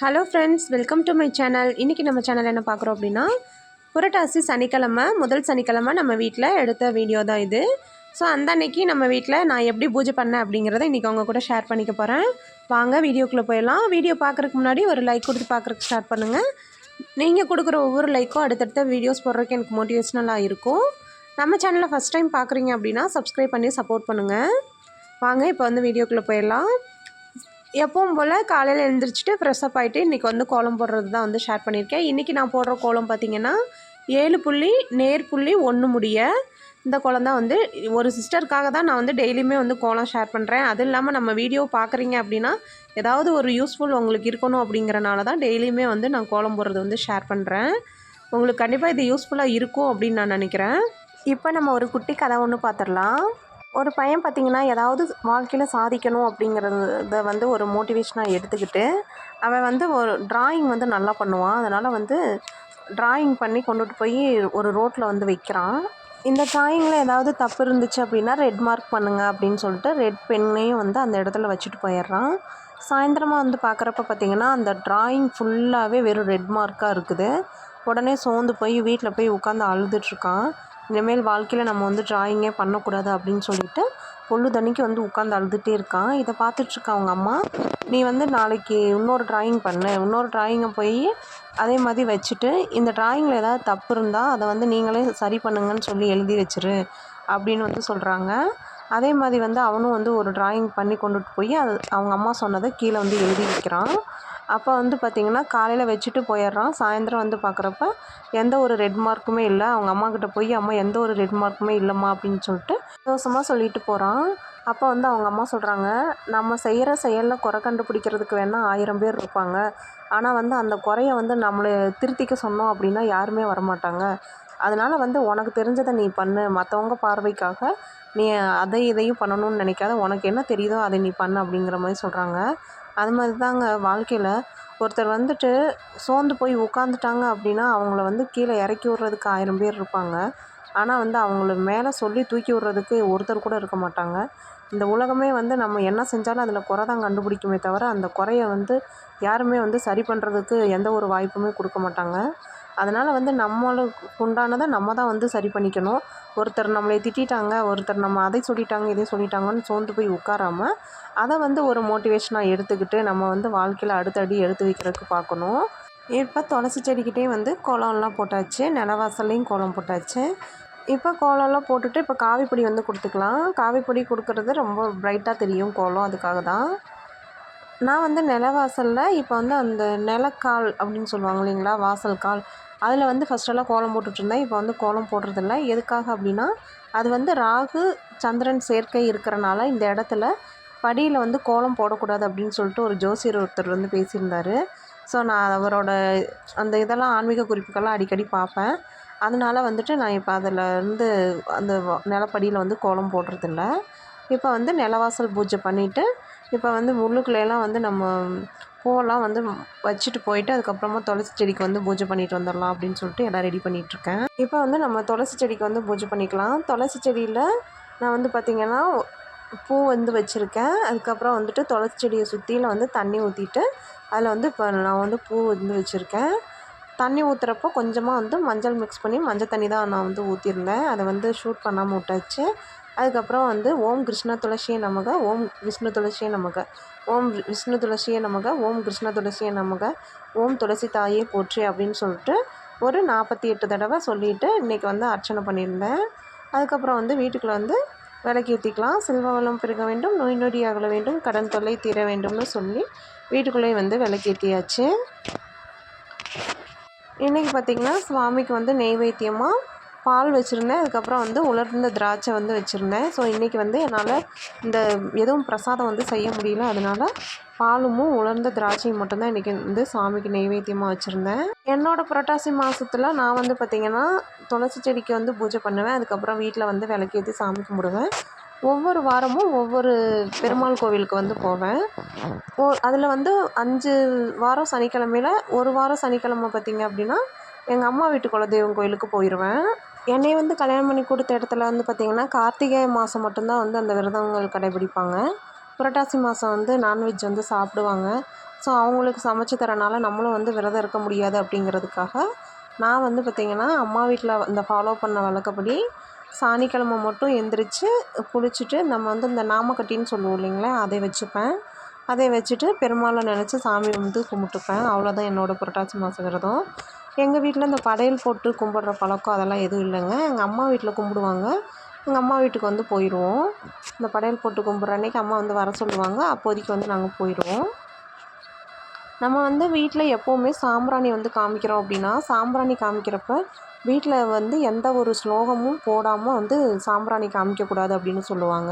Hello friends, welcome to my channel. இன்றைக்கி நம்ம channel என்ன பார்க்குறோம் அப்படின்னா, புரட்டாசி சனிக்கிழமை முதல் சனிக்கிழமை நம்ம வீட்டில் எடுத்த வீடியோ தான் இது. ஸோ அந்த அன்னைக்கு நம்ம வீட்டில் நான் எப்படி பூஜை பண்ணேன் அப்படிங்கிறத இன்றைக்கி அவங்க கூட ஷேர் பண்ணிக்க போகிறேன். வாங்க வீடியோக்குள்ளே போயிடலாம். வீடியோ பார்க்குறதுக்கு முன்னாடி ஒரு லைக் கொடுத்து பார்க்குறதுக்கு ஸ்டார்ட் பண்ணுங்கள். நீங்கள் கொடுக்குற ஒவ்வொரு லைக்கும் அடுத்தடுத்த வீடியோஸ் போடுறதுக்கு எனக்கு மோட்டிவேஷ்னலாக இருக்கும். நம்ம சேனலை ஃபஸ்ட் டைம் பார்க்குறீங்க அப்படின்னா சப்ஸ்கிரைப் பண்ணி சப்போர்ட் பண்ணுங்கள். வாங்க இப்போ வந்து வீடியோக்குள்ளே போயிடலாம். எப்பவும் போல் காலையில் எழுந்திரிச்சிட்டு ஃப்ரெஷ்ஷப் ஆகிட்டு இன்றைக்கி வந்து கோலம் போடுறது தான் வந்து ஷேர் பண்ணியிருக்கேன். இன்றைக்கி நான் போடுற கோலம் பார்த்திங்கன்னா 7 புள்ளி நேர் புள்ளி 1 முடிய இந்த கோலம் தான் வந்து ஒரு சிஸ்டருக்காக தான் நான் வந்து டெய்லியுமே வந்து கோலம் ஷேர் பண்ணுறேன். அது இல்லாமல் நம்ம வீடியோ பார்க்குறீங்க அப்படின்னா ஏதாவது ஒரு யூஸ்ஃபுல் உங்களுக்கு இருக்கணும் அப்படிங்கிறனால தான் டெய்லியுமே வந்து நான் கோலம் போடுறது வந்து ஷேர் பண்ணுறேன். உங்களுக்கு கண்டிப்பாக இது யூஸ்ஃபுல்லாக இருக்கும் அப்படின்னு நான் நினைக்கிறேன். இப்போ நம்ம ஒரு குட்டி கதை ஒன்று பார்த்துடலாம். ஒரு பையன் பார்த்திங்கன்னா ஏதாவது வாழ்க்கையில் சாதிக்கணும் அப்படிங்கிறத வந்து ஒரு மோட்டிவேஷனாக எடுத்துக்கிட்டு அவன் வந்து ஒரு ட்ராயிங் வந்து நல்லா பண்ணுவான். அதனால் வந்து ட்ராயிங் பண்ணி கொண்டுட்டு போய் ஒரு ரோட்டில் வந்து வைக்கிறான். இந்த ட்ராயிங்கில் ஏதாவது தப்பு இருந்துச்சு அப்படின்னா ரெட் மார்க் பண்ணுங்கள் அப்படின்னு சொல்லிட்டு ரெட் பென்னையும் வந்து அந்த இடத்துல வச்சுட்டு போயிடுறான். சாயந்தரமாக வந்து பார்க்குறப்ப பார்த்திங்கன்னா அந்த ட்ராயிங் ஃபுல்லாகவே வெறும் ரெட் மார்க்காக இருக்குது. உடனே சோர்ந்து போய் வீட்டில் போய் உட்காந்து அழுதுட்ருக்கான். இனிமேல் வாழ்க்கையில் நம்ம வந்து ட்ராயிங்கே பண்ணக்கூடாது அப்படின்னு சொல்லிட்டு பொழுதன்னைக்கு வந்து உட்காந்து அழுதுகிட்டே இருக்கான். இதை பார்த்துட்ருக்கா அவங்க அம்மா, நீ வந்து நாளைக்கு இன்னொரு ட்ராயிங் பண்ணு, இன்னொரு ட்ராயிங்கை போய் அதே மாதிரி வச்சுட்டு இந்த ட்ராயிங்கில் ஏதாவது தப்பு இருந்தால் அதை வந்து நீங்களே சரி பண்ணுங்கன்னு சொல்லி எழுதி வச்சிரு அப்படின்னு வந்து சொல்கிறாங்க. அதே மாதிரி வந்து அவனும் வந்து ஒரு ட்ராயிங் பண்ணி கொண்டுட்டு போய் அது அவங்க அம்மா சொன்னதை கீழே வந்து எழுதி வைக்கிறான். அப்போ வந்து பார்த்திங்கன்னா காலையில் வச்சுட்டு போயிடுறான். சாயந்தரம் வந்து பார்க்குறப்ப எந்த ஒரு ரெட் மார்க்குமே இல்லை. அவங்க அம்மாக்கிட்ட போய் அம்மா எந்த ஒரு ரெட் மார்க்குமே இல்லைம்மா அப்படின்னு சொல்லிட்டு சந்தோஷமாக சொல்லிட்டு போகிறான். அப்போ வந்து அவங்க அம்மா சொல்கிறாங்க, நம்ம செய்கிற செயலில் குறை கண்டுபிடிக்கிறதுக்கு வேணால் 1000 பேர் இருப்பாங்க. ஆனால் வந்து அந்த குறைய வந்து நம்மளை திருத்திக்க சொன்னோம் அப்படின்னா யாருமே வரமாட்டாங்க. அதனால் வந்து உனக்கு தெரிஞ்சதை நீ பண்ணு, மற்றவங்க பார்வைக்காக நீ அதை இதையும் பண்ணணும்னு நினைக்காத, உனக்கு என்ன தெரியுதோ அதை நீ பண்ணு அப்படிங்கிற மாதிரி சொல்கிறாங்க. அது மாதிரி தாங்க வாழ்க்கையில் ஒருத்தர் வந்துட்டு சோர்ந்து போய் உட்காந்துட்டாங்க அப்படின்னா அவங்கள வந்து கீழே இறக்கி விட்றதுக்கு 1000 பேர் இருப்பாங்க. ஆனால் வந்து அவங்கள மேலே சொல்லி தூக்கி விட்றதுக்கு ஒருத்தர் கூட இருக்க மாட்டாங்க. இந்த உலகமே வந்து நம்ம என்ன செஞ்சாலும் அதில் குறை தான் கண்டுபிடிக்குமே தவிர அந்த குறைய வந்து யாருமே வந்து சரி பண்ணுறதுக்கு எந்த ஒரு வாய்ப்புமே கொடுக்க மாட்டாங்க. அதனால் வந்து நம்மளுக்கு உண்டானதை நம்ம தான் வந்து சரி பண்ணிக்கணும். ஒருத்தர் நம்மளை திட்டாங்க, ஒருத்தர் நம்ம அதை சொல்லிட்டாங்க இதை சொல்லிட்டாங்கன்னு சோர்ந்து போய் உட்காராமல் அதை வந்து ஒரு மோட்டிவேஷனாக எடுத்துக்கிட்டு நம்ம வந்து வாழ்க்கையில் அடுத்த அடி எடுத்து வைக்கிறதுக்கு பார்க்கணும். இப்போ துளசி செடிக்கிட்டே வந்து கோலம்லாம் போட்டாச்சு, நிலவாசல்லையும் கோலம் போட்டாச்சு. இப்போ கோலம்லாம் போட்டுட்டு இப்போ காவிப்பொடி வந்து கொடுத்துக்கலாம். காவிப்பொடி கொடுக்குறது ரொம்ப ப்ரைட்டாக தெரியும் கோலம், அதுக்காக தான். நான் வந்து நிலவாசலில் இப்போ வந்து அந்த நிலக்கால் அப்படின்னு சொல்லுவாங்க இல்லைங்களா, வாசல் கால், அதில் வந்து ஃபஸ்ட்டெல்லாம் கோலம் போட்டுட்ருந்தேன். இப்போ வந்து கோலம் போடுறதில்ல. எதுக்காக அப்படின்னா அது வந்து ராகு சந்திரன் சேர்க்கை இருக்கிறனால இந்த இடத்துல படியில் வந்து கோலம் போடக்கூடாது அப்படின்னு சொல்லிட்டு ஒரு ஜோசியர் ஒருத்தர் வந்து பேசியிருந்தார். ஸோ நான் அவரோட அந்த இதெல்லாம் ஆன்மீக குறிப்புகள்லாம் அடிக்கடி பார்ப்பேன். அதனால வந்துட்டு நான் இப்போ அதில் இருந்து அந்த நிலப்படியில் வந்து கோலம் போடுறதில்ல. இப்போ வந்து நிலவாசல் பூஜை பண்ணிவிட்டு இப்போ வந்து உள்ளுக்குள்ளேலாம் வந்து நம்ம பூவெல்லாம் வந்து வச்சுட்டு போயிட்டு அதுக்கப்புறமா துளசி செடிக்கு வந்து பூஜை பண்ணிட்டு வந்துடலாம் அப்படின்னு சொல்லிட்டு எல்லாம் ரெடி பண்ணிகிட்ருக்கேன். இப்போ வந்து நம்ம துளசி செடிக்கு வந்து பூஜை பண்ணிக்கலாம். துளசி செடியில் நான் வந்து பார்த்திங்கன்னா பூ வந்து வச்சுருக்கேன். அதுக்கப்புறம் வந்துட்டு துளசி செடியை சுற்றியில் வந்து தண்ணி ஊற்றிட்டு அதில் வந்து இப்போ நான் வந்து பூ வந்து வச்சுருக்கேன். தண்ணி ஊற்றுறப்போ கொஞ்சமாக வந்து மஞ்சள் மிக்ஸ் பண்ணி மஞ்சள் தண்ணி தான் நான் வந்து ஊற்றிருந்தேன். அதை வந்து ஷூட் பண்ணாமல் விட்டாச்சு. அதுக்கப்புறம் வந்து ஓம் கிருஷ்ண துளசியே நமக, ஓம் விஷ்ணு துளசியே நமக, ஓம் விஷ்ணு துளசியே நமக, ஓம் கிருஷ்ண துளசியே நமக, ஓம் துளசி தாயே போற்றி அப்படின்னு சொல்லிட்டு ஒரு 48 தடவை சொல்லிவிட்டு இன்றைக்கி வந்து அர்ச்சனை பண்ணியிருந்தேன். அதுக்கப்புறம் வந்து வீட்டுக்குள்ளே வந்து விளக்கேற்றிக்கலாம். செல்வ வளம் பெருக வேண்டும், நோய் நொடி அகல வேண்டும், கடன் தொல்லை தீர வேண்டும்னு சொல்லி வீட்டுக்குள்ளேயே வந்து விளக்கேற்றியாச்சு. இன்றைக்கி பார்த்திங்கன்னா சுவாமிக்கு வந்து நெய்வேத்தியமாக பால் வச்சுருந்தேன். அதுக்கப்புறம் வந்து உலர்ந்த திராட்சை வந்து வச்சுருந்தேன். ஸோ இன்றைக்கி வந்து என்னால் இந்த எதுவும் பிரசாதம் வந்து செய்ய முடியல. அதனால் பாலும் உலர்ந்த திராட்சையும் மட்டும்தான் இன்றைக்கி வந்து சாமிக்கு நெய்வேத்தியமாக வச்சுருந்தேன். என்னோடய புரட்டாசி மாதத்தில் நான் வந்து பார்த்திங்கன்னா துளசி செடிக்கு வந்து பூஜை பண்ணுவேன். அதுக்கப்புறம் வீட்டில் வந்து விளக்கேற்றி சாமி கும்பிடுவேன். ஒவ்வொரு வாரமும் ஒவ்வொரு பெருமாள் கோவிலுக்கு வந்து போவேன். அதில் வந்து 5 வாரம் சனிக்கிழமையில் ஒரு வாரம் சனிக்கிழமை பார்த்திங்க அப்படின்னா எங்கள் அம்மா வீட்டு குலதெய்வம் கோயிலுக்கு போயிடுவேன். என்னை வந்து கல்யாணம் பண்ணி கொடுத்த இடத்துல வந்து பார்த்திங்கன்னா கார்த்திகை மாதம் மட்டும்தான் வந்து அந்த விரதங்கள் கடைபிடிப்பாங்க. புரட்டாசி மாதம் வந்து நான்வெஜ் வந்து சாப்பிடுவாங்க. ஸோ அவங்களுக்கு சமைச்சு தரனால நம்மளும் வந்து விரதம் இருக்க முடியாது அப்படிங்கிறதுக்காக நான் வந்து பார்த்திங்கன்னா அம்மா வீட்டில் இந்த ஃபாலோ பண்ண வழக்கப்படி சனிக்கிழமை மட்டும் எந்திரிச்சு குளிச்சுட்டு நம்ம வந்து இந்த நாமக்கட்டின்னு சொல்லுவோம் இல்லைங்களா, அதை வச்சுப்பேன். அதை வச்சுட்டு பெருமாளை நினச்சி சாமி வந்து கும்பிட்டுப்பேன். அவ்வளோதான் என்னோடய புரட்டாசி மாத விரதம். எங்கள் வீட்டில் இந்த படையல் போட்டு கும்பிட்ற பழக்கம் அதெல்லாம் எதுவும் இல்லைங்க. எங்கள் அம்மா வீட்டில் கும்பிடுவாங்க. எங்கள் அம்மா வீட்டுக்கு வந்து போயிடுவோம். இந்த படையல் போட்டு கும்பிட்ற அன்றைக்கி அம்மா வந்து வர சொல்லுவாங்க. அப்போதைக்கு வந்து நாங்கள் போயிடுவோம். நம்ம வந்து வீட்டில் எப்போவுமே சாம்பிராணி வந்து காமிக்கிறோம் அப்படின்னா, சாம்பிராணி காமிக்கிறப்ப வீட்டில் வந்து எந்த ஒரு ஸ்லோகமும் போடாமல் வந்து சாம்பிராணி காமிக்கக்கூடாது அப்படின்னு சொல்லுவாங்க.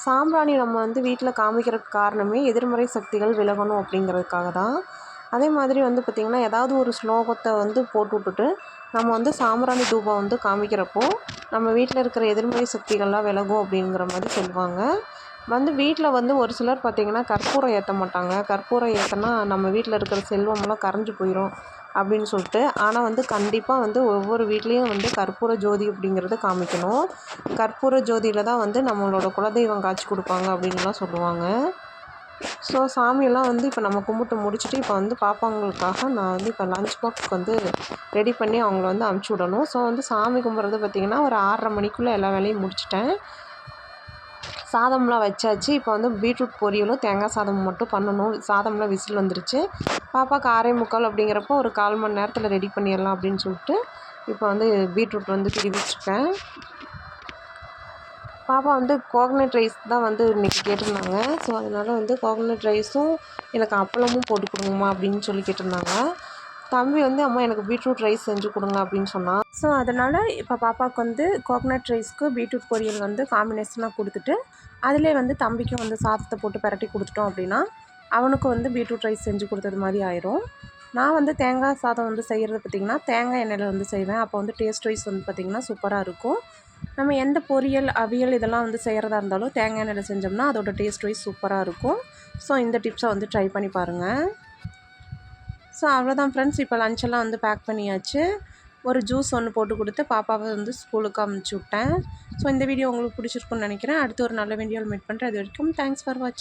சாம்பிராணி நம்ம வந்து வீட்டில் காமிக்கிறதுக்கு காரணமே எதிர்மறை சக்திகள் விலகணும் அப்படிங்கிறதுக்காக தான். அதே மாதிரி வந்து பார்த்திங்கன்னா, ஏதாவது ஒரு ஸ்லோகத்தை வந்து போட்டு விட்டுட்டு நம்ம வந்து சாம்பிராணி தூபம் வந்து காமிக்கிறப்போ நம்ம வீட்டில் இருக்கிற எதிர்மறை சக்திகள்லாம் விலகும் அப்படிங்கிற மாதிரி சொல்லுவாங்க. வந்து வீட்டில் வந்து ஒரு சிலர் பார்த்திங்கன்னா கற்பூரம் ஏற்ற மாட்டாங்க. கற்பூரம் ஏற்றினா நம்ம வீட்டில் இருக்கிற செல்வமெல்லாம் கரைஞ்சி போயிடும் அப்படின்னு சொல்லிட்டு. ஆனால் வந்து கண்டிப்பாக வந்து ஒவ்வொரு வீட்லேயும் வந்து கற்பூர ஜோதி அப்படிங்கிறத காமிக்கணும். கற்பூர ஜோதியில் தான் வந்து நம்மளோட குலதெய்வம் காட்சி கொடுப்பாங்க அப்படின்லாம் சொல்லுவாங்க. ஸோ சாமியெல்லாம் வந்து இப்போ நம்ம கும்பிட்டு முடிச்சுட்டு இப்போ வந்து பாப்பாங்களுக்காக நான் வந்து இப்போ லஞ்ச் பாக்ஸ்க்கு வந்து ரெடி பண்ணி அவங்கள வந்து அனுப்பிச்சி விடணும். ஸோ வந்து சாமி கும்பிட்றது பார்த்திங்கன்னா ஒரு 6:30 மணிக்குள்ளே எல்லா வேலையும் முடிச்சிட்டேன். சாதம்லாம் வச்சாச்சு. இப்போ வந்து பீட்ரூட் பொரியலும் தேங்காய் சாதமும் மட்டும் பண்ணணும். சாதம்லாம் விசில் வந்துருச்சு. பாப்பாவுக்கு 6:45 அப்படிங்கிறப்போ ஒரு 1/4 மணி நேரத்தில் ரெடி பண்ணிடலாம் அப்படின்னு சொல்லிட்டு இப்போ வந்து பீட்ரூட் வந்து திருவிச்சிருக்கேன். பாப்பா வந்து கோகனட் ரைஸ் தான் வந்து இன்றைக்கி கேட்டிருந்தாங்க. ஸோ அதனால் வந்து கோகனட் ரைஸும் எனக்கு அப்பளமும் போட்டு கொடுங்கம்மா அப்படின்னு சொல்லி கேட்டிருந்தாங்க. தம்பி வந்து அம்மா எனக்கு பீட்ரூட் ரைஸ் செஞ்சு கொடுங்க அப்படின்னு சொன்னான். ஸோ அதனால் இப்போ பாப்பாவுக்கு வந்து கோகனட் ரைஸ்க்கு பீட்ரூட் பொரியல் வந்து காம்பினேஷனாக கொடுத்துட்டு அதிலே வந்து தம்பிக்கும் வந்து சாதத்தை போட்டு பரட்டி கொடுத்துட்டோம் அப்படின்னா அவனுக்கு வந்து பீட்ரூட் ரைஸ் செஞ்சு கொடுத்தது மாதிரி ஆயிரும். நான் வந்து தேங்காய் சாதம் வந்து செய்கிறது பார்த்திங்கன்னா தேங்காய் எண்ணெயில் வந்து செய்வேன். அப்போ வந்து டேஸ்ட் வைஸ் வந்து பார்த்திங்கன்னா சூப்பராக இருக்கும். நம்ம எந்த பொரியல் அவியல் இதெல்லாம் வந்து செய்கிறதா இருந்தாலும் தேங்காய் எண்ணெயில் செஞ்சோம்னா அதோட டேஸ்ட் வைஸ் சூப்பராக இருக்கும். ஸோ இந்த டிப்ஸை வந்து ட்ரை பண்ணி பாருங்கள். ஸோ அவ்வளோதான் ஃப்ரெண்ட்ஸ். இப்போ லஞ்செல்லாம் வந்து பேக் பண்ணியாச்சு. ஒரு ஜூஸ் ஒன்று போட்டு கொடுத்து பாப்பாவை வந்து ஸ்கூலுக்கு அனுப்பிச்சி விட்டேன். ஸோ இந்த வீடியோ உங்களுக்கு பிடிச்சிருக்குன்னு நினைக்கிறேன். அடுத்து ஒரு நல்ல வீடியோவில் மீட் பண்ணுறேன். அது வரைக்கும் தேங்க்ஸ் ஃபார் வாட்சிங்.